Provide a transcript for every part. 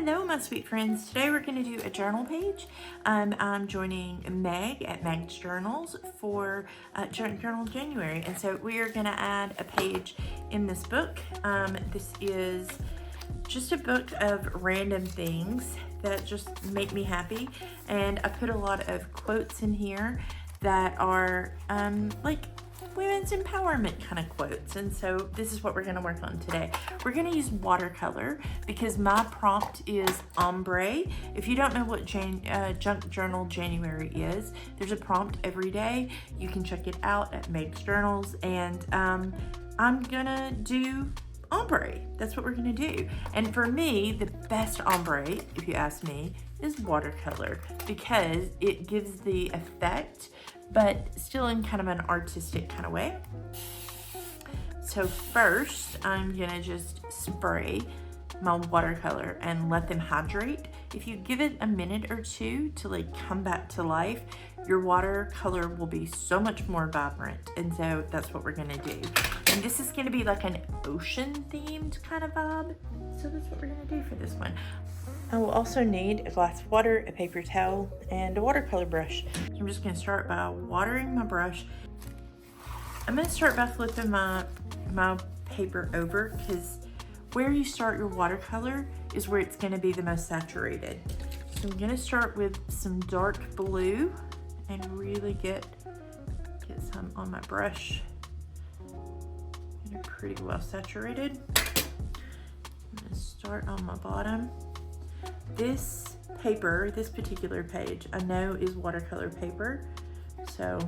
Hello, my sweet friends. Today we're going to do a journal page. I'm joining Meg at Meg Journals for Journal January. And so we are going to add a page in this book. This is just a book of random things that just make me happy. And I put a lot of quotes in here that are like women's empowerment kind of quotes. And so this is what we're going to work on today. We're going to use watercolor because my prompt is ombre. If you don't know what Junk Journal January is, there's a prompt every day. You can check it out at Meg Journals, and I'm gonna do ombre. That's what we're gonna do. And for me, the best ombre, if you ask me, is watercolor because it gives the effect but still in kind of an artistic kind of way. So first, I'm gonna just spray my watercolor and let them hydrate. If you give it a minute or two to like come back to life, your watercolor will be so much more vibrant. And so that's what we're gonna do. And this is gonna be like an ocean themed kind of vibe. So that's what we're gonna do for this one. I will also need a glass of water, a paper towel, and a watercolor brush. So I'm just gonna start by watering my brush. I'm gonna start by flipping my paper over because where you start your watercolor is where it's gonna be the most saturated. So I'm gonna start with some dark blue and really get some on my brush. Get it pretty well saturated. I'm gonna start on my bottom. This paper, this particular page, I know is watercolor paper, so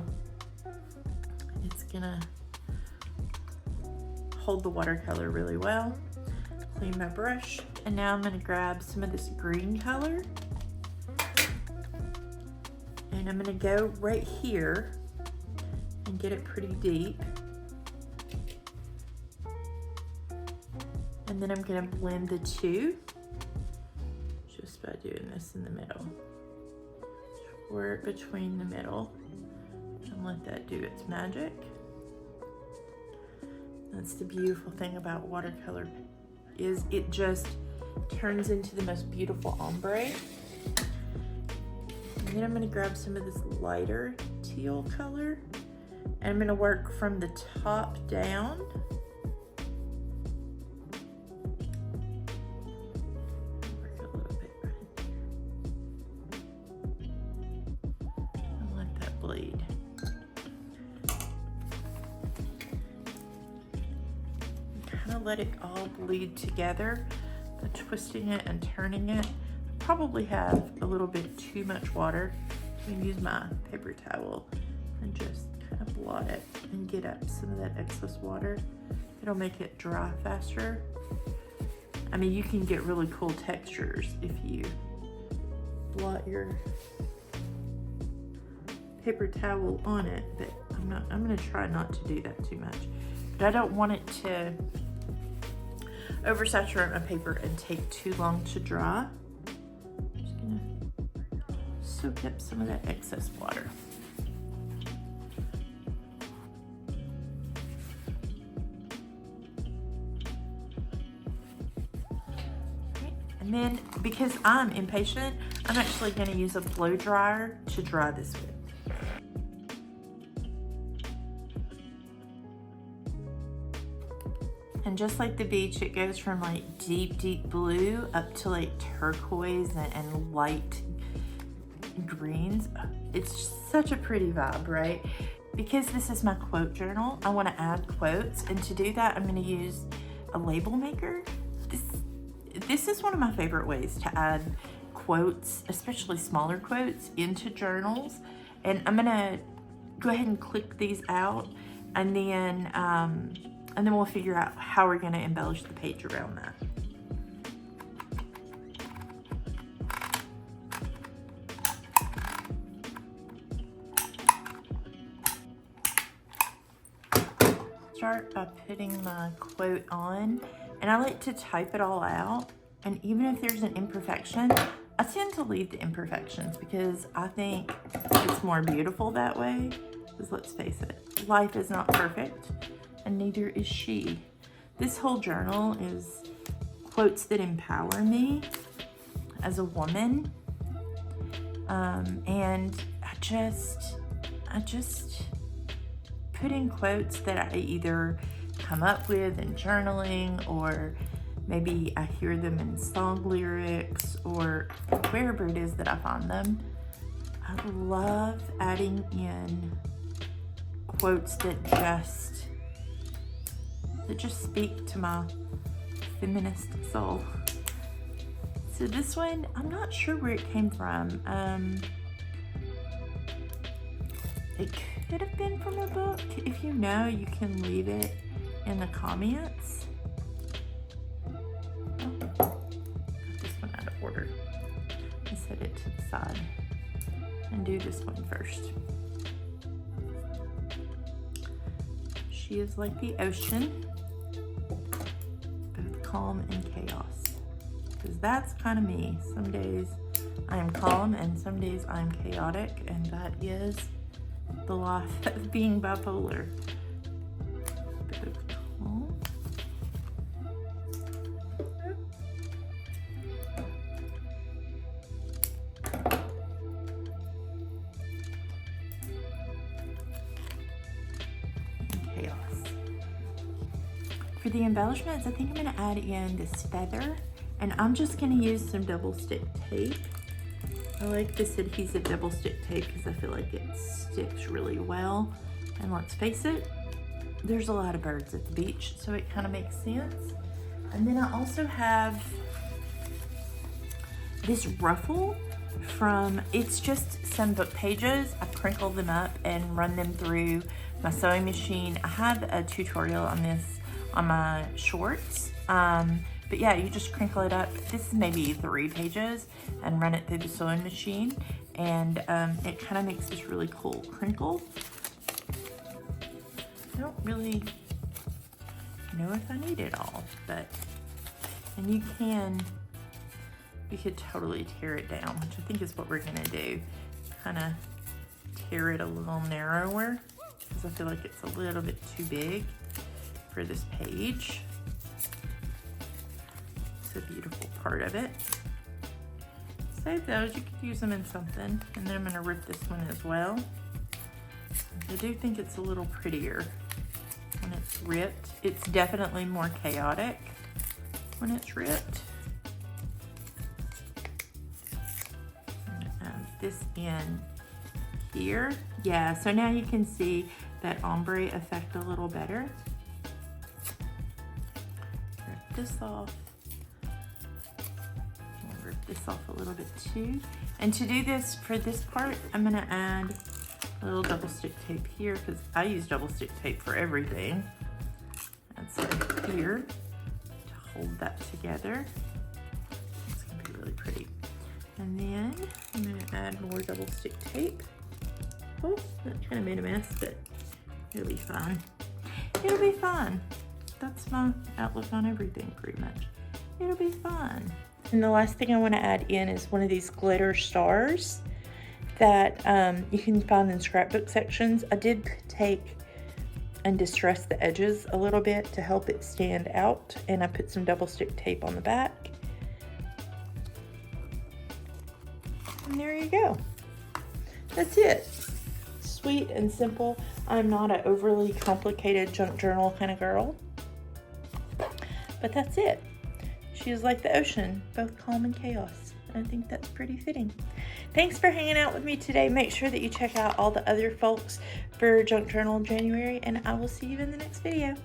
it's gonna hold the watercolor really well. Clean my brush, and now I'm gonna grab some of this green color, and I'm gonna go right here and get it pretty deep. And then I'm gonna blend the two. Just by doing this in the middle. Squirt between the middle and let that do its magic. That's the beautiful thing about watercolor, is it just turns into the most beautiful ombre. And then I'm gonna grab some of this lighter teal color, and I'm gonna work from the top down. Bleed. Kind of let it all bleed together by twisting it and turning it. I probably have a little bit too much water. I'm gonna use my paper towel and just kind of blot it and get up some of that excess water. It'll make it dry faster. I mean, you can get really cool textures if you blot your paper towel on it, but I'm gonna try not to do that too much. But I don't want it to oversaturate my paper and take too long to dry. I'm just gonna soak up some of that excess water. Okay. And then, because I'm impatient, I'm actually gonna use a blow dryer to dry this with. And just like the beach, it goes from like deep, deep blue up to like turquoise and light greens. It's such a pretty vibe, right? Because this is my quote journal, I want to add quotes. And to do that, I'm going to use a label maker. This is one of my favorite ways to add quotes, especially smaller quotes, into journals. And I'm going to go ahead and click these out, and then we'll figure out how we're going to embellish the page around that. Start by putting my quote on, and I like to type it all out. And even if there's an imperfection, I tend to leave the imperfections because I think it's more beautiful that way. Because let's face it, life is not perfect, and neither is she. This whole journal is quotes that empower me as a woman. And I just put in quotes that I either come up with in journaling, or maybe I hear them in song lyrics, or wherever it is that I find them. I love adding in quotes that just speak to my feminist soul. So this one, I'm not sure where it came from. It could have been from a book. If you know, you can leave it in the comments. Oh, got this one out of order. Let's set it to the side and do this one first. She is like the ocean, both calm and chaos. Because that's kind of me. Some days I am calm and some days I'm chaotic, and that is the life of being bipolar. Both calm. For the embellishments, I think I'm going to add in this feather, and I'm just going to use some double stick tape. I like this adhesive double stick tape because I feel like it sticks really well. And let's face it, there's a lot of birds at the beach, so it kind of makes sense. And then I also have this ruffle from, it's just some book pages. I crinkle them up and run them through my sewing machine. I have a tutorial on this on my shorts, but yeah, you just crinkle it up. This is maybe 3 pages, and run it through the sewing machine, and it kind of makes this really cool crinkle. I don't really know if I need it all, but, and you could totally tear it down, which I think is what we're gonna do. Kind of tear it a little narrower, because I feel like it's a little bit too big for this page. It's a beautiful part of it. Save those, you could use them in something. And then I'm gonna rip this one as well. I do think it's a little prettier when it's ripped. It's definitely more chaotic when it's ripped. I'm gonna add this in here. Yeah, so now you can see that ombre effect a little better. Rip this off. I'll rip this off a little bit too. And to do this, for this part, I'm gonna add a little double stick tape here, because I use double stick tape for everything. Add some here to hold that together. It's gonna be really pretty. And then I'm gonna add more double stick tape. Oh, that kind of made a mess, but it'll be fine. It'll be fine. That's my outlook on everything, pretty much. It'll be fine. And the last thing I want to add in is one of these glitter stars that you can find in scrapbook sections. I did take and distress the edges a little bit to help it stand out, and I put some double stick tape on the back. And there you go. That's it. Sweet and simple. I'm not an overly complicated junk journal kind of girl, but that's it. She is like the ocean, both calm and chaos. I think that's pretty fitting. Thanks for hanging out with me today. Make sure that you check out all the other folks for Junk Journal in January, and I will see you in the next video.